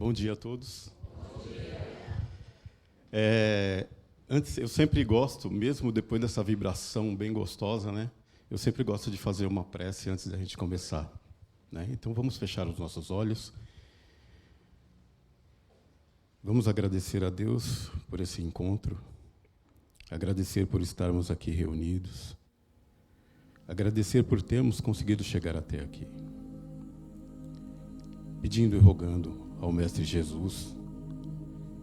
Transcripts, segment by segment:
Bom dia a todos. Antes, eu sempre gosto, mesmo depois dessa vibração bem gostosa, né? Eu sempre gosto de fazer uma prece antes da gente começar, né? Então, vamos fechar os nossos olhos. Vamos agradecer a Deus por esse encontro, agradecer por estarmos aqui reunidos, agradecer por termos conseguido chegar até aqui, pedindo e rogando ao Mestre Jesus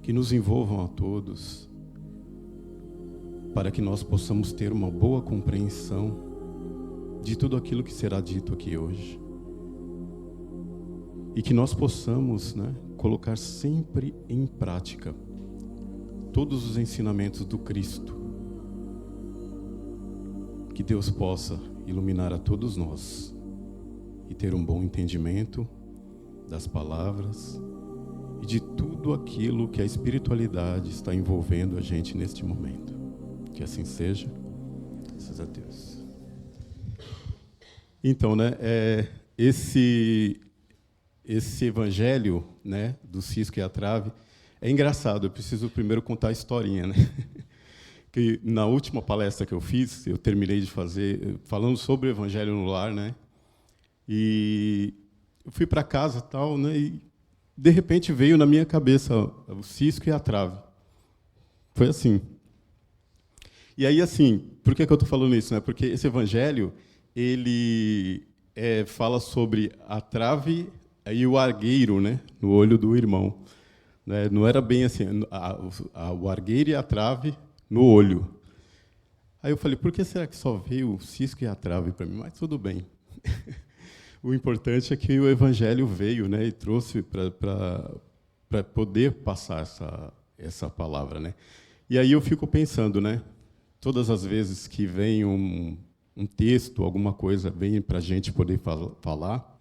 que nos envolvam a todos, para que nós possamos ter uma boa compreensão de tudo aquilo que será dito aqui hoje. E que nós possamos, colocar sempre em prática todos os ensinamentos do Cristo. Que Deus possa iluminar a todos nós e ter um bom entendimento das palavras e de tudo aquilo que a espiritualidade está envolvendo a gente neste momento. Que assim seja. Graças a Deus. Então, esse evangelho, do cisco e a trave, é engraçado. Eu preciso primeiro contar a historinha, Que na última palestra que eu fiz, eu terminei de fazer, falando sobre o evangelho no lar, E eu fui para casa tal, e de repente veio na minha cabeça o cisco e a trave. Foi assim. E aí, assim, por que eu estou falando isso? Porque esse evangelho, ele fala sobre a trave e o argueiro, no olho do irmão. Não era bem assim, o argueiro e a trave no olho. Aí eu falei, por que será que só veio o cisco e a trave para mim? Mas tudo bem. O importante é que o evangelho veio, e trouxe para poder passar essa palavra, E aí eu fico pensando, todas as vezes que vem um texto, alguma coisa, vem para a gente poder falar,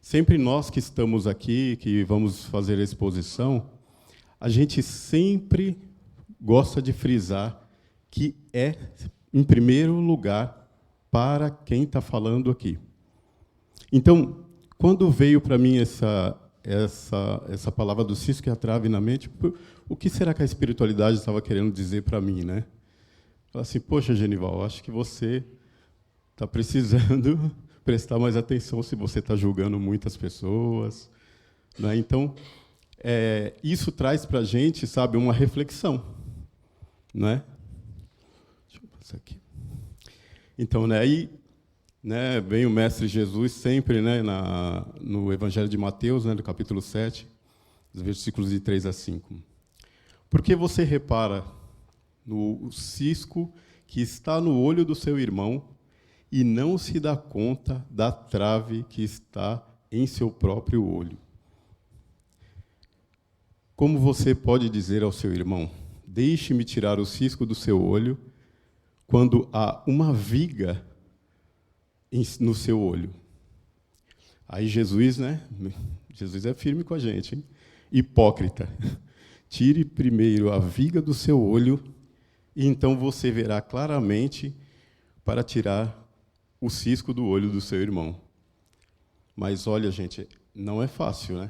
sempre nós que estamos aqui, que vamos fazer a exposição, a gente sempre gosta de frisar que é, em primeiro lugar, para quem está falando aqui. Então, quando veio para mim essa palavra do cisco e a trave na mente, o que será que a espiritualidade estava querendo dizer para mim, Falei assim, poxa, Genival, acho que você está precisando prestar mais atenção se você está julgando muitas pessoas. Então, isso traz para a gente, sabe, uma reflexão. Deixa eu passar aqui. Então, aí vem o Mestre Jesus sempre no Evangelho de Mateus, no capítulo 7, dos versículos de 3 a 5. Por que você repara no cisco que está no olho do seu irmão e não se dá conta da trave que está em seu próprio olho? Como você pode dizer ao seu irmão, deixe-me tirar o cisco do seu olho, quando há uma viga no seu olho? Aí Jesus, Jesus é firme com a gente, hein? Hipócrita. Tire primeiro a viga do seu olho, e então você verá claramente para tirar o cisco do olho do seu irmão. Mas, olha, gente, não é fácil,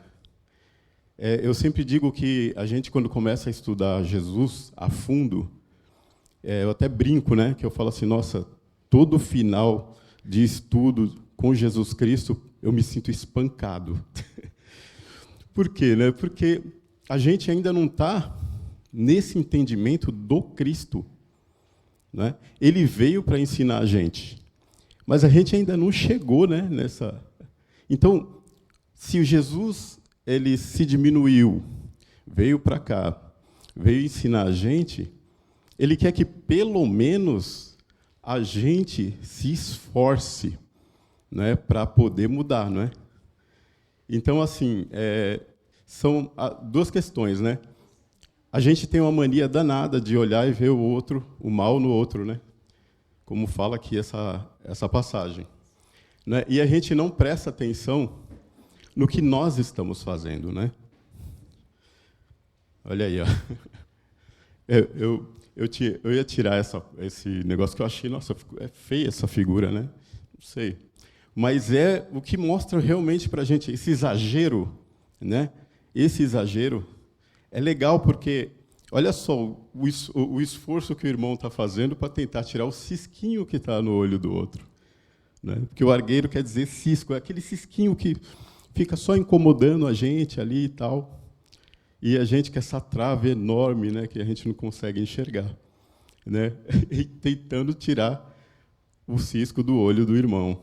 Eu sempre digo que a gente, quando começa a estudar Jesus a fundo, eu até brinco, que eu falo assim, nossa, todo final de estudo com Jesus Cristo, eu me sinto espancado. Por quê? Porque a gente ainda não está nesse entendimento do Cristo. Ele veio para ensinar a gente, mas a gente ainda não chegou nessa... Então, se o Jesus ele se diminuiu, veio para cá, veio ensinar a gente, ele quer que, pelo menos, a gente se esforce para poder mudar. Então, assim, são duas questões. A gente tem uma mania danada de olhar e ver o outro, o mal no outro, como fala aqui essa passagem. E a gente não presta atenção no que nós estamos fazendo. Olha aí, ó. Eu ia tirar esse negócio que eu achei, nossa, é feia essa figura, Não sei. Mas é o que mostra realmente para a gente esse exagero, esse exagero é legal porque, olha só, o esforço que o irmão está fazendo para tentar tirar o cisquinho que está no olho do outro. Né? Porque o argueiro quer dizer cisco, é aquele cisquinho que fica só incomodando a gente ali e tal. E a gente com essa trave enorme, né, que a gente não consegue enxergar. Né? E tentando tirar o cisco do olho do irmão.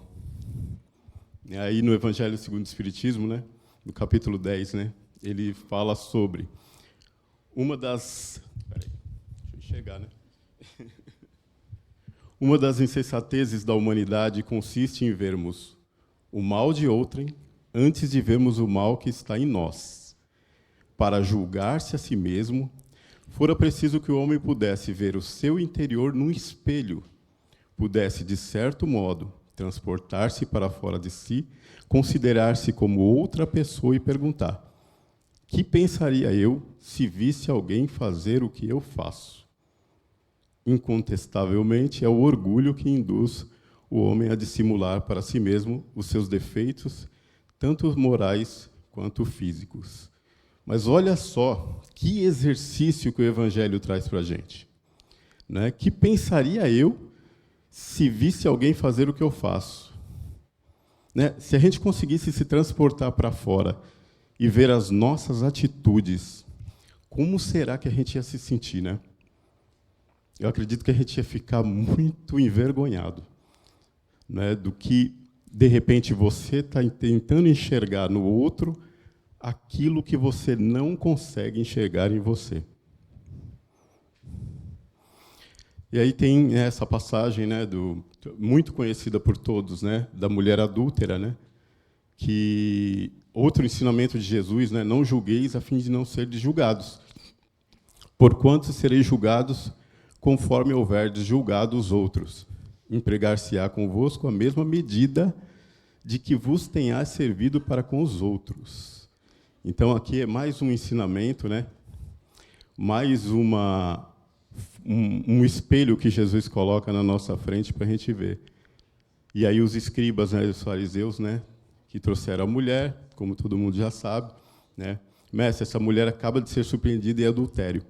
E aí, no Evangelho segundo o Espiritismo, né, no capítulo 10, né, ele fala sobre uma das... Peraí, deixa eu enxergar, né? Uma das insensatezes da humanidade consiste em vermos o mal de outrem antes de vermos o mal que está em nós. Para julgar-se a si mesmo, fora preciso que o homem pudesse ver o seu interior num espelho, pudesse, de certo modo, transportar-se para fora de si, considerar-se como outra pessoa e perguntar: que pensaria eu se visse alguém fazer o que eu faço? Incontestavelmente, é o orgulho que induz o homem a dissimular para si mesmo os seus defeitos, tanto morais quanto físicos. Mas olha só que exercício que o Evangelho traz para a gente. Né? Que pensaria eu se visse alguém fazer o que eu faço? Né? Se a gente conseguisse se transportar para fora e ver as nossas atitudes, como será que a gente ia se sentir, né? Eu acredito que a gente ia ficar muito envergonhado, né, do que, de repente, você está tentando enxergar no outro aquilo que você não consegue enxergar em você. E aí tem essa passagem, né, muito conhecida por todos, né, da mulher adúltera, né, que outro ensinamento de Jesus, né, não julgueis a fim de não serdes julgados, porquanto sereis julgados conforme houverdes julgado os outros. Empregar-se-á convosco a mesma medida de que vos tenhais servido para com os outros. Então, aqui é mais um ensinamento, né? Mais um espelho que Jesus coloca na nossa frente para a gente ver. E aí os escribas, né, os fariseus, né, que trouxeram a mulher, como todo mundo já sabe, né? Mestre, essa mulher acaba de ser surpreendida em adultério.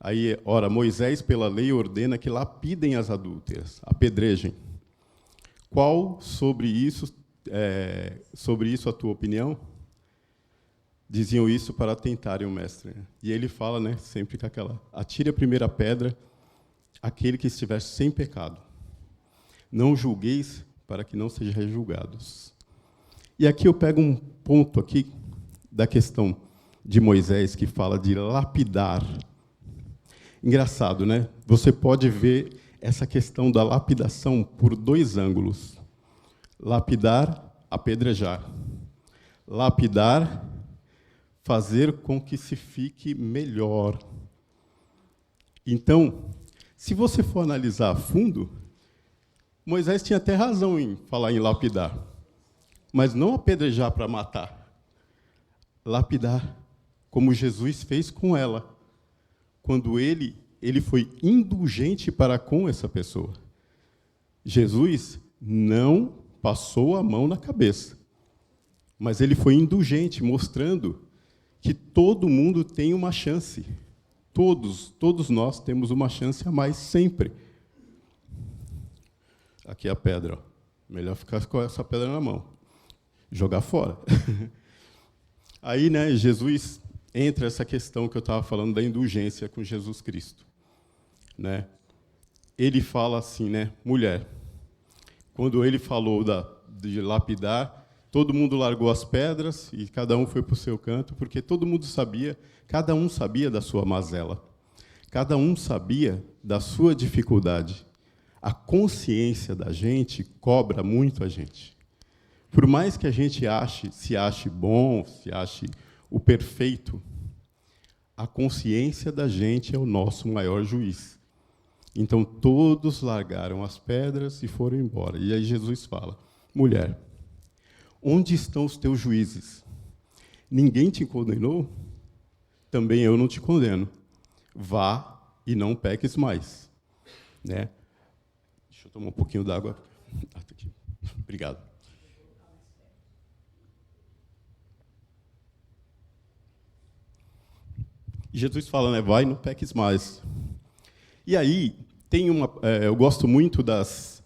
Aí, ora, Moisés, pela lei, ordena que lapidem as adúlteras, apedrejem. Qual sobre isso a tua opinião? Diziam isso para tentarem o mestre. E ele fala, né, sempre com aquela: atire a primeira pedra aquele que estiver sem pecado. Não julgueis para que não sejais julgados. E aqui eu pego um ponto aqui da questão de Moisés, que fala de lapidar. Engraçado, né? Você pode ver essa questão da lapidação por dois ângulos. Lapidar, apedrejar. Lapidar, fazer com que se fique melhor. Então, se você for analisar a fundo, Moisés tinha até razão em falar em lapidar, mas não apedrejar para matar. Lapidar, como Jesus fez com ela, quando ele foi indulgente para com essa pessoa. Jesus não passou a mão na cabeça, mas ele foi indulgente, mostrando que todo mundo tem uma chance. Todos nós temos uma chance a mais sempre. Aqui é a pedra. Ó. Melhor ficar com essa pedra na mão. Jogar fora. Aí, né, Jesus entra essa questão que eu estava falando da indulgência com Jesus Cristo. Né? Ele fala assim, né, mulher, quando ele falou de lapidar, todo mundo largou as pedras e cada um foi para o seu canto, porque todo mundo sabia, cada um sabia da sua mazela, cada um sabia da sua dificuldade. A consciência da gente cobra muito a gente. Por mais que a gente se ache bom, se ache o perfeito, a consciência da gente é o nosso maior juiz. Então, todos largaram as pedras e foram embora. E aí Jesus fala: mulher, onde estão os teus juízes? Ninguém te condenou? Também eu não te condeno. Vá e não peques mais. Né? Deixa eu tomar um pouquinho d'água. Ah, tá aqui. Obrigado. Jesus fala, né, vai, não peques mais. E aí, tem eu gosto muito das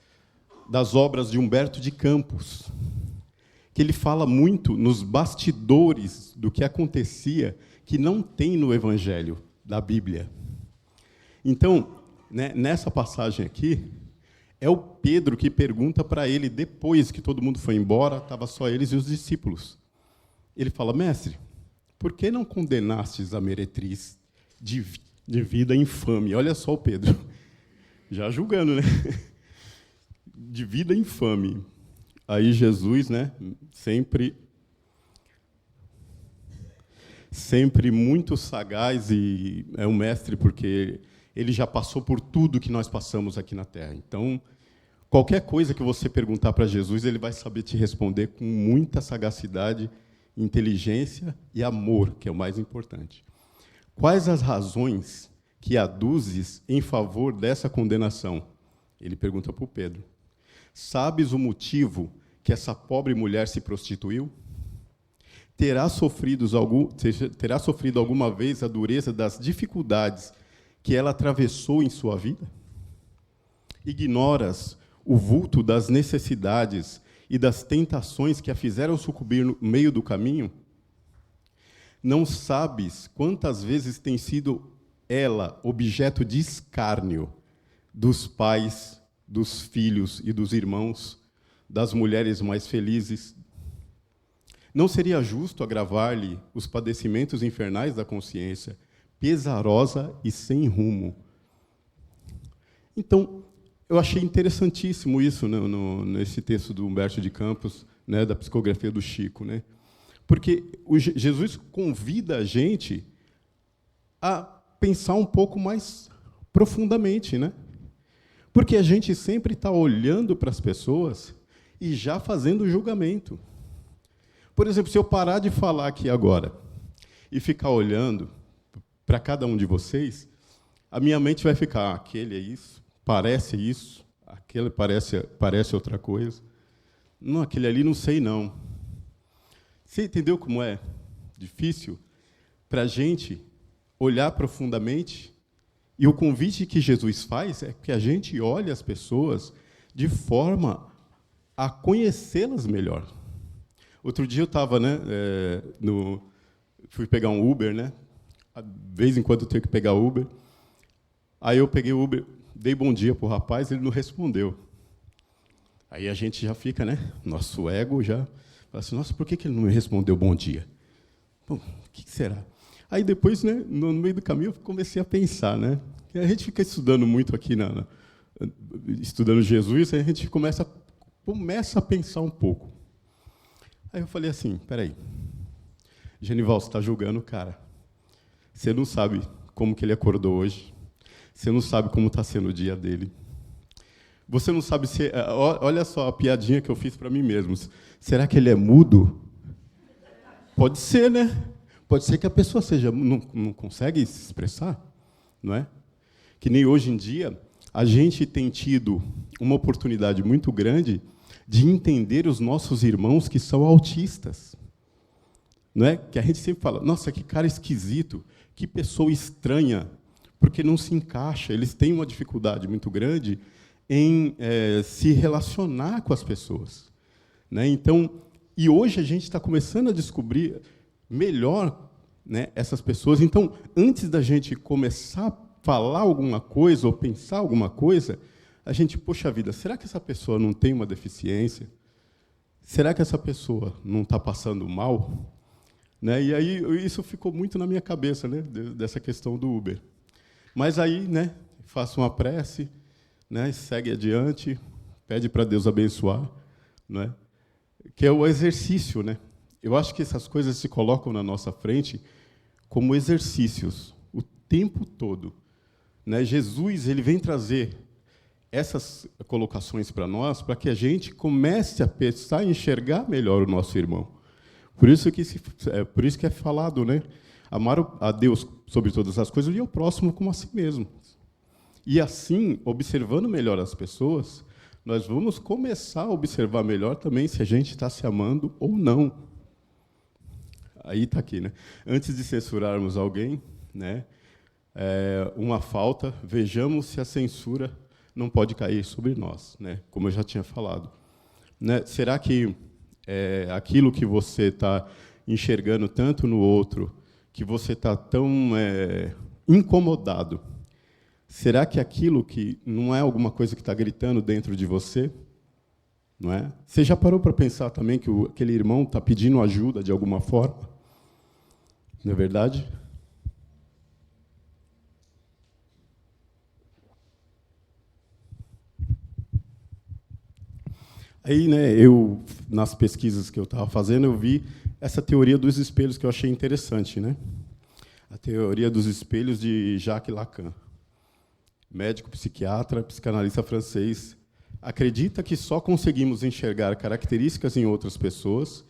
obras de Humberto de Campos, que ele fala muito nos bastidores do que acontecia, que não tem no Evangelho da Bíblia. Então, né, nessa passagem aqui, é o Pedro que pergunta para ele, depois que todo mundo foi embora, estava só eles e os discípulos. Ele fala, mestre, por que não condenastes a meretriz de vida infame? Olha só o Pedro, já julgando, né? De vida infame. Aí Jesus, né, sempre muito sagaz, e é um mestre, porque ele já passou por tudo que nós passamos aqui na Terra. Então, qualquer coisa que você perguntar para Jesus, ele vai saber te responder com muita sagacidade, inteligência e amor, que é o mais importante. Quais as razões que aduzes em favor dessa condenação? Ele pergunta para o Pedro. Sabes o motivo que essa pobre mulher se prostituiu? Terá sofrido alguma vez a dureza das dificuldades que ela atravessou em sua vida? Ignoras o vulto das necessidades e das tentações que a fizeram sucumbir no meio do caminho? Não sabes quantas vezes tem sido ela objeto de escárnio dos pais, dos filhos e dos irmãos, das mulheres mais felizes? Não seria justo agravar-lhe os padecimentos infernais da consciência, pesarosa e sem rumo? Então, eu achei interessantíssimo isso, né, nesse texto do Humberto de Campos, né, da psicografia do Chico, né? Porque Jesus convida a gente a pensar um pouco mais profundamente, né? Porque a gente sempre está olhando para as pessoas e já fazendo julgamento. Por exemplo, se eu parar de falar aqui agora e ficar olhando para cada um de vocês, a minha mente vai ficar, aquele é isso, aquele parece outra coisa. Não, aquele ali não sei, não. Você entendeu como é difícil para a gente olhar profundamente? E o convite que Jesus faz é que a gente olhe as pessoas de forma a conhecê-las melhor. Outro dia eu estava, né, fui pegar um Uber, né? De vez em quando eu tenho que pegar Uber. Aí eu peguei o Uber, dei bom dia para o rapaz, ele não respondeu. Aí a gente já fica, né? Nosso ego já fala assim, nossa, por que ele não me respondeu bom dia? Bom, o que será? Aí depois, né, no meio do caminho, eu comecei a pensar, né? E a gente fica estudando muito aqui, estudando Jesus, aí a gente começa a pensar um pouco. Aí eu falei assim, peraí, Genival, você está julgando o cara. Você não sabe como que ele acordou hoje. Você não sabe como está sendo o dia dele. Você não sabe se... Olha só a piadinha que eu fiz para mim mesmo. Será que ele é mudo? Pode ser, né? Pode ser que a pessoa não consegue se expressar, não é? Que nem hoje em dia, a gente tem tido uma oportunidade muito grande de entender os nossos irmãos que são autistas. Não é? Que a gente sempre fala, nossa, que cara esquisito, que pessoa estranha, porque não se encaixa. Eles têm uma dificuldade muito grande em se relacionar com as pessoas. Né? Então, e hoje a gente está começando a descobrir melhor, né, essas pessoas. Então, antes da gente começar a falar alguma coisa ou pensar alguma coisa, a gente, poxa vida, será que essa pessoa não tem uma deficiência? Será que essa pessoa não está passando mal? Né? E aí isso ficou muito na minha cabeça, né, dessa questão do Uber. Mas aí, né, faço uma prece, né, segue adiante, pede para Deus abençoar, né, que é o exercício, né? Eu acho que essas coisas se colocam na nossa frente como exercícios o tempo todo, né? Jesus, ele vem trazer essas colocações para nós, para que a gente comece a pensar e enxergar melhor o nosso irmão. Por isso que é falado, né? Amar a Deus sobre todas as coisas e ao próximo como a si mesmo. E assim, observando melhor as pessoas, nós vamos começar a observar melhor também se a gente está se amando ou não. Aí está aqui, né? Antes de censurarmos alguém, né? Uma falta, vejamos se a censura não pode cair sobre nós, né? Como eu já tinha falado. Né? Será que aquilo que você está enxergando tanto no outro, que você está tão incomodado, será que aquilo que não é alguma coisa que está gritando dentro de você? Não é? Você já parou para pensar também que aquele irmão está pedindo ajuda de alguma forma? Não é verdade? Aí, né, nas pesquisas que eu estava fazendo, eu vi essa teoria dos espelhos que eu achei interessante, né? A teoria dos espelhos de Jacques Lacan, médico, psiquiatra, psicanalista francês, acredita que só conseguimos enxergar características em outras pessoas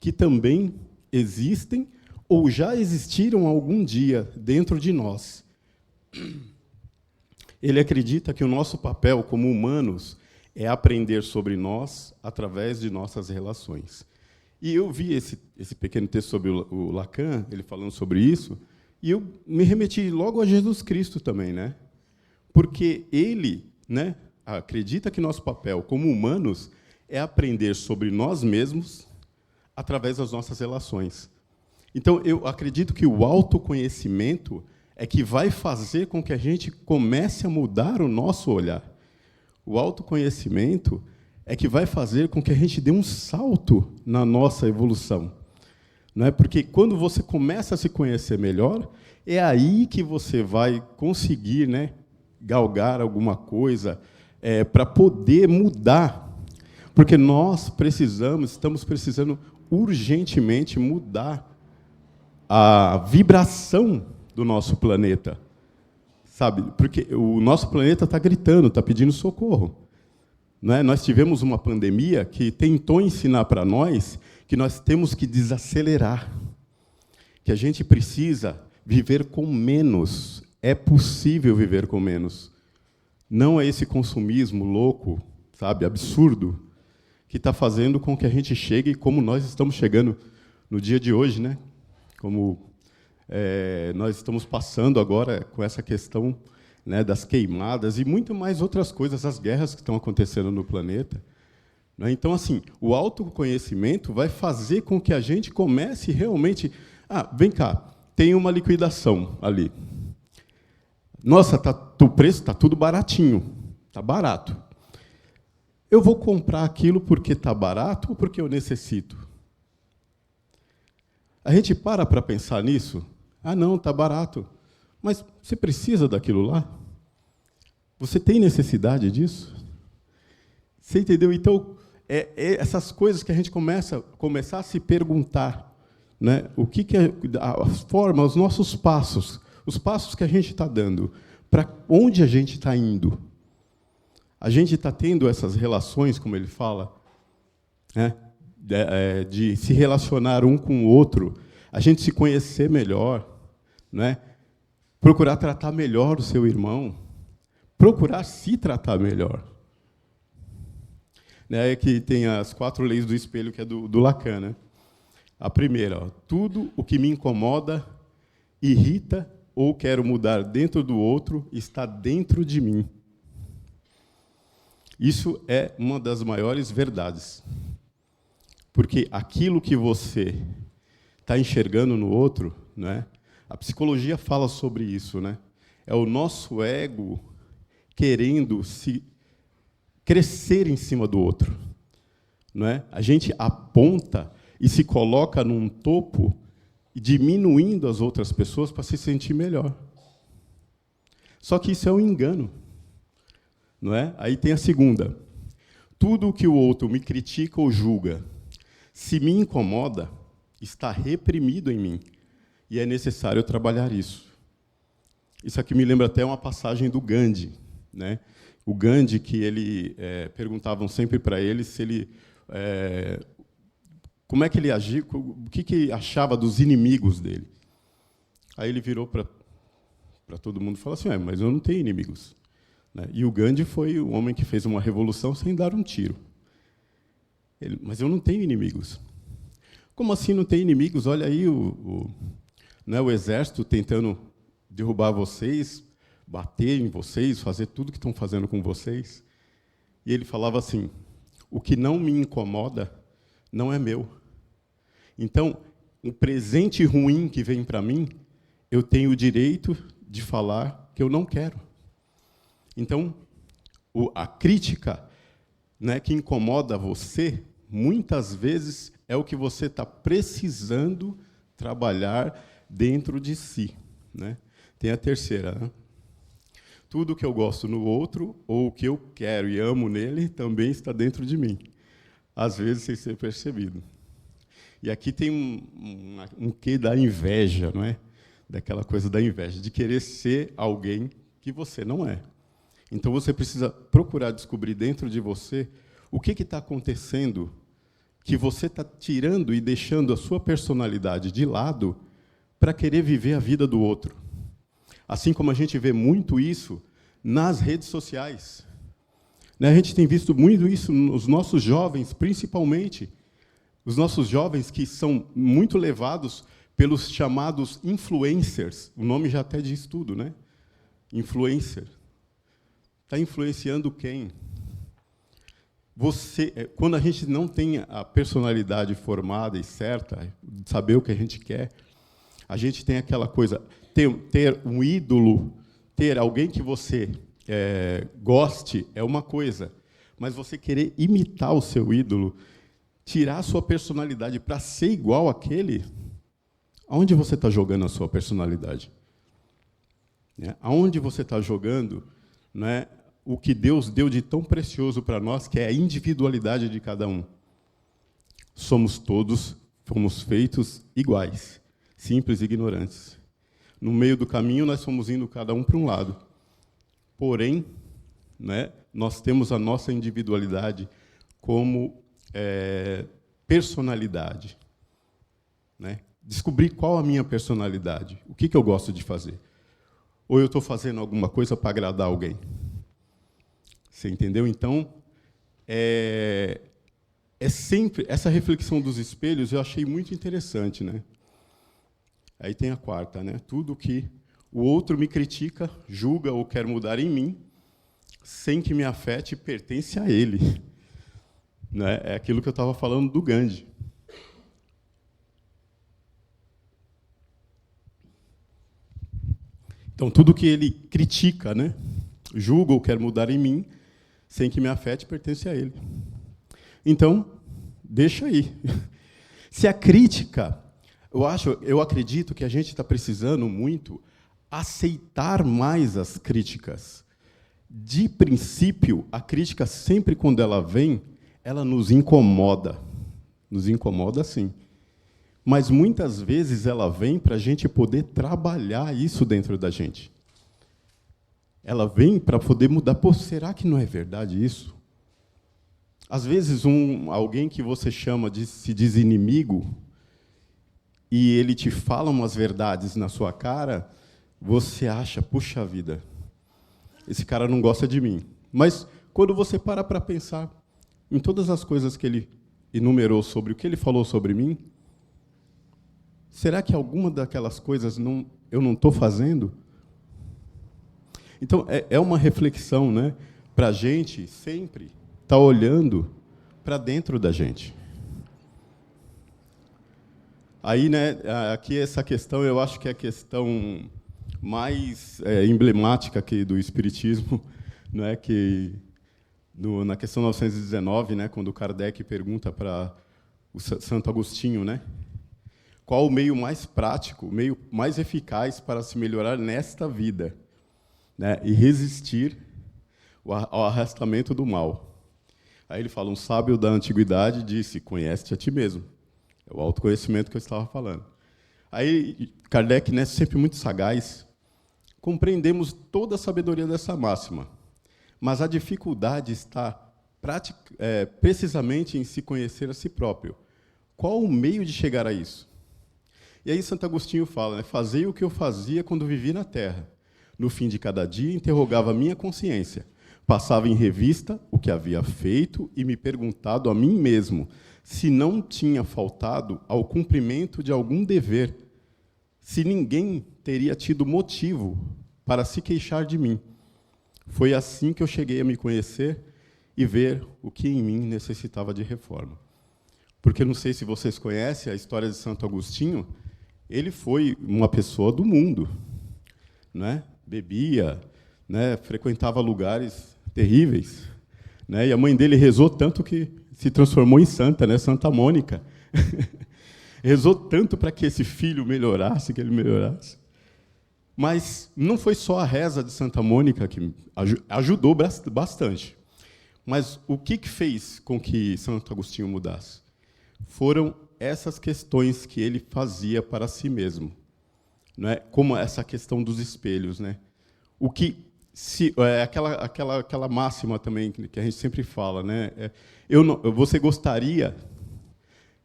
que também existem ou já existiram algum dia dentro de nós. Ele acredita que o nosso papel como humanos é aprender sobre nós através de nossas relações. E eu vi esse pequeno texto sobre o Lacan, ele falando sobre isso, e eu me remeti logo a Jesus Cristo também, né? Porque ele, né, acredita que nosso papel como humanos é aprender sobre nós mesmos através das nossas relações. Então, eu acredito que o autoconhecimento é que vai fazer com que a gente comece a mudar o nosso olhar. O autoconhecimento é que vai fazer com que a gente dê um salto na nossa evolução. Não é? Porque quando você começa a se conhecer melhor, é aí que você vai conseguir, né, galgar alguma coisa para poder mudar. Porque nós estamos precisando urgentemente mudar a vibração do nosso planeta. Sabe? Porque o nosso planeta está gritando, está pedindo socorro. Não é? Nós tivemos uma pandemia que tentou ensinar para nós que nós temos que desacelerar, que a gente precisa viver com menos. É possível viver com menos. Não é esse consumismo louco, sabe, absurdo, que está fazendo com que a gente chegue como nós estamos chegando no dia de hoje, né? Como nós estamos passando agora com essa questão, né, das queimadas e muito mais outras coisas, as guerras que estão acontecendo no planeta. Né? Então, assim, o autoconhecimento vai fazer com que a gente comece realmente... vem cá, tem uma liquidação ali. Nossa, o preço está tudo baratinho, está barato. Eu vou comprar aquilo porque está barato ou porque eu necessito? A gente para pensar nisso? Não, está barato. Mas você precisa daquilo lá? Você tem necessidade disso? Você entendeu? Então, essas coisas que a gente começar a se perguntar, né? O que é a forma, os nossos passos, os passos que a gente está dando, para onde a gente está indo? A gente está tendo essas relações, como ele fala, né? De se relacionar um com o outro, a gente se conhecer melhor, né? Procurar tratar melhor o seu irmão, procurar se tratar melhor. Né? Que tem as 4 leis do espelho, que é do Lacan. Né? A primeira, tudo o que me incomoda, irrita ou quero mudar dentro do outro está dentro de mim. Isso é uma das maiores verdades. Porque aquilo que você está enxergando no outro, né? A psicologia fala sobre isso, né? É o nosso ego querendo se crescer em cima do outro, não é? A gente aponta e se coloca num topo, diminuindo as outras pessoas para se sentir melhor. Só que isso é um engano, não é? Aí tem a segunda. Tudo o que o outro me critica ou julga, se me incomoda, está reprimido em mim. E é necessário trabalhar isso. Isso aqui me lembra até uma passagem do Gandhi, né? O Gandhi, que ele perguntavam sempre para ele se ele como é que ele agia, o que achava dos inimigos dele. Aí ele virou para todo mundo e falou assim: mas eu não tenho inimigos. Né? E o Gandhi foi o homem que fez uma revolução sem dar um tiro. Mas eu não tenho inimigos. Como assim não tem inimigos? Olha aí o exército tentando derrubar vocês, bater em vocês, fazer tudo que estão fazendo com vocês. E ele falava assim: o que não me incomoda não é meu. Então, um presente ruim que vem para mim, eu tenho o direito de falar que eu não quero. Então, a crítica, né, que incomoda você, muitas vezes é o que você está precisando trabalhar dentro de si, né? Tem a terceira, né? Tudo que eu gosto no outro, ou o que eu quero e amo nele, também está dentro de mim. Às vezes, sem ser percebido. E aqui tem um quê da inveja, não é? Daquela coisa da inveja, de querer ser alguém que você não é. Então, você precisa procurar descobrir dentro de você o que está acontecendo que você está tirando e deixando a sua personalidade de lado para querer viver a vida do outro. Assim como a gente vê muito isso nas redes sociais. Né? A gente tem visto muito isso nos nossos jovens, principalmente. Os nossos jovens que são muito levados pelos chamados influencers. O nome já até diz tudo, né? Influencer. Está influenciando quem? Quando a gente não tem a personalidade formada e certa, saber o que a gente quer, a gente tem aquela coisa, ter um ídolo, ter alguém que você goste é uma coisa, mas você querer imitar o seu ídolo, tirar a sua personalidade para ser igual àquele, aonde você está jogando a sua personalidade? Né? Aonde você está jogando, né, o que Deus deu de tão precioso para nós, que é a individualidade de cada um? Fomos feitos iguais, simples e ignorantes. No meio do caminho, nós fomos indo cada um para um lado. Porém, né, nós temos a nossa individualidade como personalidade. Né? Descobrir qual a minha personalidade, o que eu gosto de fazer. Ou eu estou fazendo alguma coisa para agradar alguém. Você entendeu? Então, sempre essa reflexão dos espelhos eu achei muito interessante, né? Aí tem a quarta, né? Tudo que o outro me critica, julga ou quer mudar em mim, sem que me afete, pertence a ele. Né? É aquilo que eu estava falando do Gandhi. Então, tudo que ele critica, né? Julga ou quer mudar em mim, sem que me afete, pertence a ele. Então, deixa aí. Se a crítica, eu acredito que a gente está precisando muito aceitar mais as críticas. De princípio, a crítica, sempre quando ela vem, ela nos incomoda. Nos incomoda, sim. Mas, muitas vezes, ela vem para a gente poder trabalhar isso dentro da gente. Ela vem para poder mudar. Pô, será que não é verdade isso? Às vezes, alguém que você chama se diz inimigo, e ele te fala umas verdades na sua cara, você acha, puxa vida, esse cara não gosta de mim. Mas, quando você para pensar em todas as coisas que ele enumerou sobre o que ele falou sobre mim, será que alguma daquelas coisas eu não estou fazendo? Então, é uma reflexão, né, para a gente sempre estar olhando para dentro da gente. Aí, né, aqui essa questão, eu acho que é a questão mais emblemática aqui do Espiritismo, né, que na questão 919, né, quando Kardec pergunta para o Santo Agostinho, né, qual o meio mais prático, o meio mais eficaz para se melhorar nesta vida, né, e resistir ao arrastamento do mal. Aí ele fala, um sábio da antiguidade disse, conhece-te a ti mesmo. É o autoconhecimento que eu estava falando. Aí Kardec, né, sempre muito sagaz, compreendemos toda a sabedoria dessa máxima, mas a dificuldade está precisamente em se conhecer a si próprio. Qual o meio de chegar a isso? E aí Santo Agostinho fala, né, fazei o que eu fazia quando vivi na Terra. No fim de cada dia, interrogava a minha consciência. Passava em revista o que havia feito e me perguntado a mim mesmo se não tinha faltado ao cumprimento de algum dever, se ninguém teria tido motivo para se queixar de mim. Foi assim que eu cheguei a me conhecer e ver o que em mim necessitava de reforma. Porque, não sei se vocês conhecem a história de Santo Agostinho, ele foi uma pessoa do mundo, né? Bebia, né? Frequentava lugares terríveis, né? E a mãe dele rezou tanto que se transformou em santa, né? Santa Mônica. Rezou tanto para que esse filho melhorasse, que ele melhorasse. Mas não foi só a reza de Santa Mônica que ajudou bastante. Mas o que fez com que Santo Agostinho mudasse? Foram essas questões que ele fazia para si mesmo, não é? Como essa questão dos espelhos, né? O que aquela máxima também que a gente sempre fala, né? Você gostaria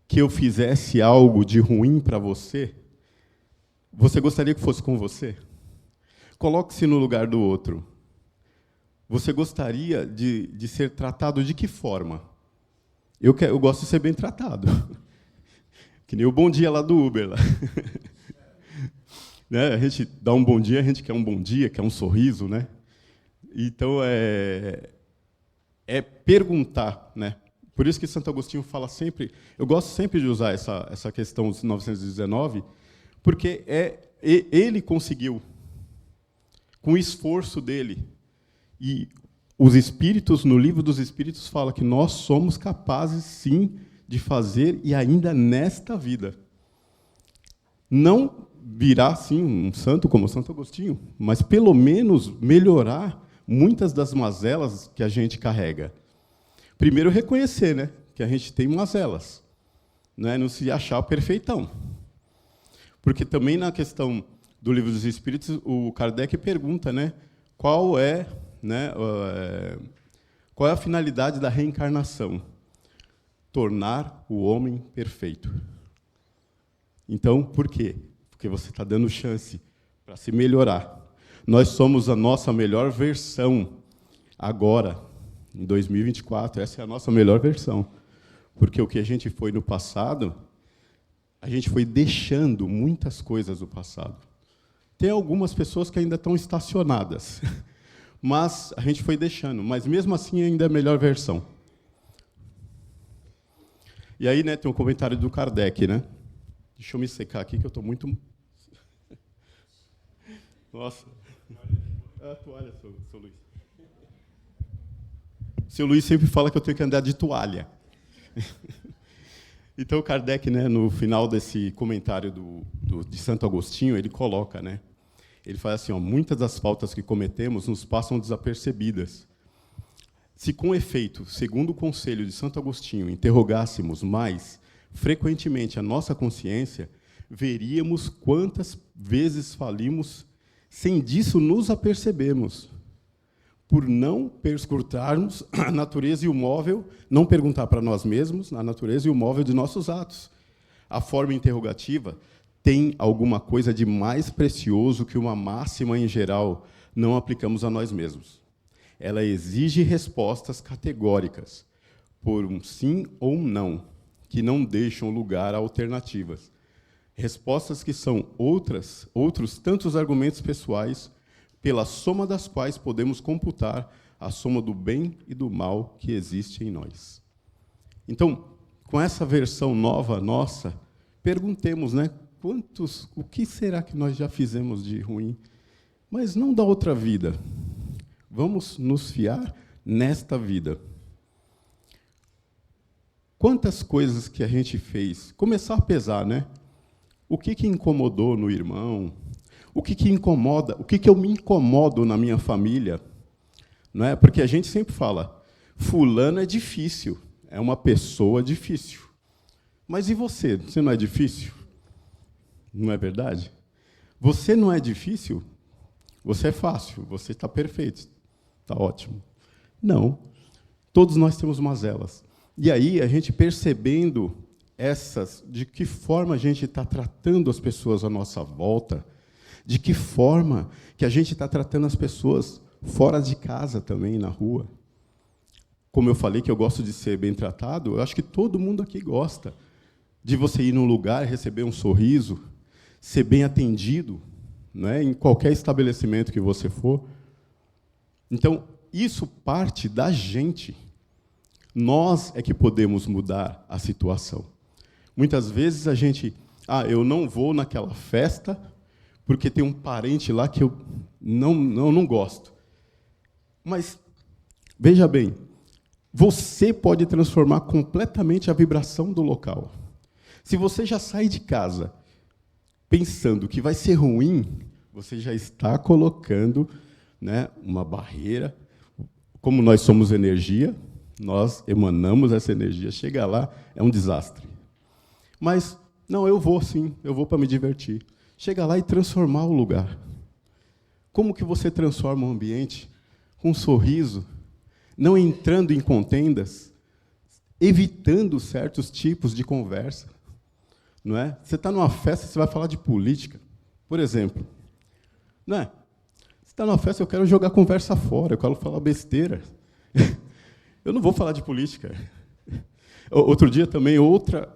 que eu fizesse algo de ruim para você? Você gostaria que fosse com você? Coloque-se no lugar do outro. Você gostaria de ser tratado de que forma? Eu gosto de ser bem tratado. Que nem o bom dia lá do Uber. Lá. Né? A gente dá um bom dia, a gente quer um bom dia, quer um sorriso. Né? Então, é perguntar. Né? Por isso que Santo Agostinho fala sempre... Eu gosto sempre de usar essa questão dos 919, porque ele conseguiu, com o esforço dele, e os Espíritos, no Livro dos Espíritos, fala que nós somos capazes, sim, de fazer, e ainda nesta vida. Não virar, sim, um santo como Santo Agostinho, mas, pelo menos, melhorar muitas das mazelas que a gente carrega. Primeiro, reconhecer, né, que a gente tem mazelas, né, não se achar perfeitão. Porque também, na questão do Livro dos Espíritos, o Kardec pergunta, né, qual é a finalidade da reencarnação? Tornar o homem perfeito. Então, por quê? Porque você está dando chance para se melhorar. Nós somos a nossa melhor versão agora, em 2024. Essa é a nossa melhor versão. Porque o que a gente foi no passado, a gente foi deixando muitas coisas do passado. Tem algumas pessoas que ainda estão estacionadas, mas a gente foi deixando. Mas, mesmo assim, ainda é a melhor versão. E aí, né, tem um comentário do Kardec, né? Deixa eu me secar aqui, que eu estou muito... Nossa. A toalha, seu Luiz. O seu Luiz sempre fala que eu tenho que andar de toalha. Então, Kardec, né, no final desse comentário de Santo Agostinho, ele coloca, né? Ele fala assim, muitas das faltas que cometemos nos passam desapercebidas. Se, com efeito, segundo o conselho de Santo Agostinho, interrogássemos mais frequentemente a nossa consciência, veríamos quantas vezes falimos sem disso nos apercebemos, por não perscrutarmos a natureza e o móvel, não perguntar para nós mesmos a natureza e o móvel de nossos atos. A forma interrogativa tem alguma coisa de mais precioso que uma máxima em geral não aplicamos a nós mesmos. Ela exige respostas categóricas, por um sim ou um não, que não deixam lugar a alternativas. Respostas que são outros tantos argumentos pessoais, pela soma das quais podemos computar a soma do bem e do mal que existe em nós. Então, com essa versão nova nossa, perguntemos, né, o que será que nós já fizemos de ruim? Mas não da outra vida. Vamos nos fiar nesta vida. Quantas coisas que a gente fez? Começar a pesar, né? O que incomodou no irmão? O que incomoda? O que eu me incomodo na minha família? Não é? Porque a gente sempre fala, fulano é difícil, é uma pessoa difícil. Mas e você? Você não é difícil? Não é verdade? Você não é difícil? Você é fácil, você está perfeito, está ótimo. Não. Todos nós temos mazelas. E aí, a gente percebendo de que forma a gente está tratando as pessoas à nossa volta, de que forma que a gente está tratando as pessoas fora de casa também, na rua. Como eu falei que eu gosto de ser bem tratado, eu acho que todo mundo aqui gosta de você ir num lugar e receber um sorriso, ser bem atendido, né, em qualquer estabelecimento que você for. Então, isso parte da gente. Nós é que podemos mudar a situação. Muitas vezes a gente, eu não vou naquela festa porque tem um parente lá que eu não gosto. Mas, veja bem, você pode transformar completamente a vibração do local. Se você já sai de casa pensando que vai ser ruim, você já está colocando, né, uma barreira. Como nós somos energia, nós emanamos essa energia. Chega lá, é um desastre. Mas, não, eu vou sim, eu vou para me divertir. Chega lá e transformar o lugar. Como que você transforma o ambiente? Com um sorriso, não entrando em contendas, evitando certos tipos de conversa. Não é? Você está numa festa, você vai falar de política, por exemplo. Não é? Você está numa festa, eu quero jogar conversa fora, eu quero falar besteira. Eu não vou falar de política. Outro dia também, outra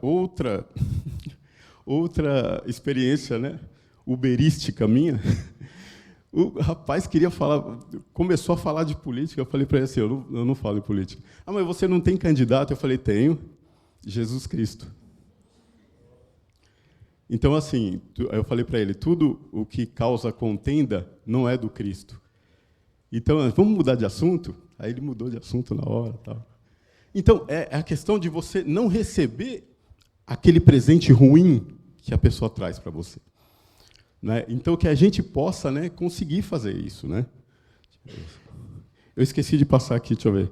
experiência, né, uberística minha. O rapaz começou a falar de política. Eu falei para ele assim, eu não falo de política. Mas você não tem candidato? Eu falei, tenho, Jesus Cristo. Então, assim, eu falei para ele, tudo o que causa contenda não é do Cristo. Então, vamos mudar de assunto? Aí ele mudou de assunto na hora. Tal. Então, é a questão de você não receber aquele presente ruim que a pessoa traz para você. Né? Então, que a gente possa, né, conseguir fazer isso. Né? Eu esqueci de passar aqui, deixa eu ver.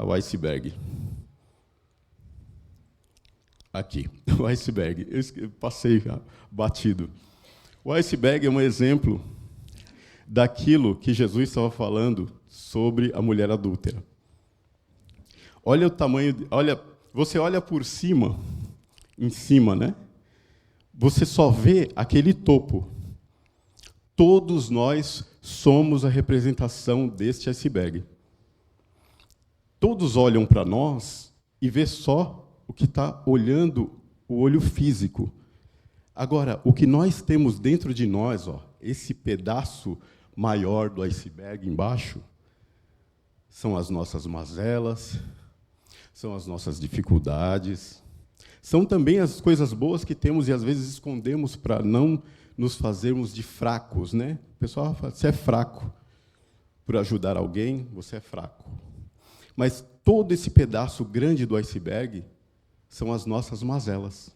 O iceberg. Aqui, o iceberg. Eu passei batido. O iceberg é um exemplo daquilo que Jesus estava falando sobre a mulher adúltera. Olha o tamanho, você olha por cima, em cima, né? Você só vê aquele topo. Todos nós somos a representação deste iceberg. Todos olham para nós e vê só o que está olhando o olho físico. Agora, o que nós temos dentro de nós, esse pedaço maior do iceberg embaixo, são as nossas mazelas, são as nossas dificuldades, são também as coisas boas que temos e, às vezes, escondemos para não nos fazermos de fracos. Né? O pessoal fala, você é fraco. Por ajudar alguém, você é fraco. Mas todo esse pedaço grande do iceberg são as nossas mazelas,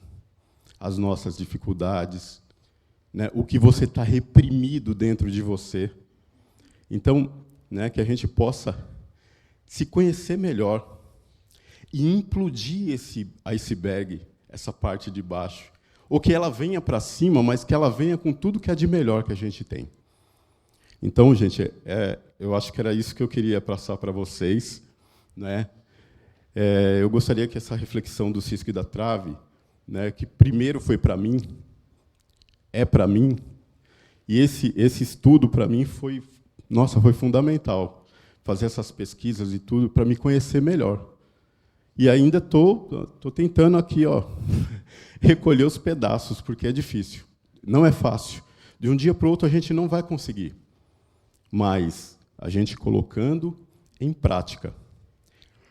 as nossas dificuldades, né? O que você está reprimido dentro de você. Então, né, que a gente possa se conhecer melhor e implodir esse iceberg, essa parte de baixo, ou que ela venha para cima, mas que ela venha com tudo que é de melhor que a gente tem. Então, gente, eu acho que era isso que eu queria passar para vocês, né? Eu gostaria que essa reflexão do cisco e da trave, né, que primeiro foi para mim, é para mim, e esse estudo para mim foi fundamental, fazer essas pesquisas e tudo para me conhecer melhor. E ainda tô tentando aqui, recolher os pedaços, porque é difícil, não é fácil. De um dia para o outro a gente não vai conseguir, mas a gente colocando em prática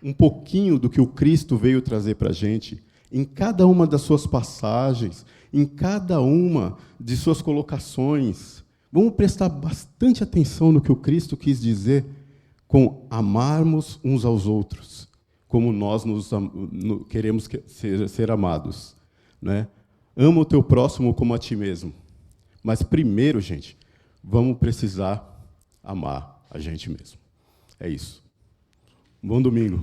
um pouquinho do que o Cristo veio trazer para a gente, em cada uma das suas passagens, em cada uma de suas colocações. Vamos prestar bastante atenção no que o Cristo quis dizer com amarmos uns aos outros, como nós queremos ser amados. Né? Ama o teu próximo como a ti mesmo. Mas, primeiro, gente, vamos precisar amar a gente mesmo. É isso. Bom domingo.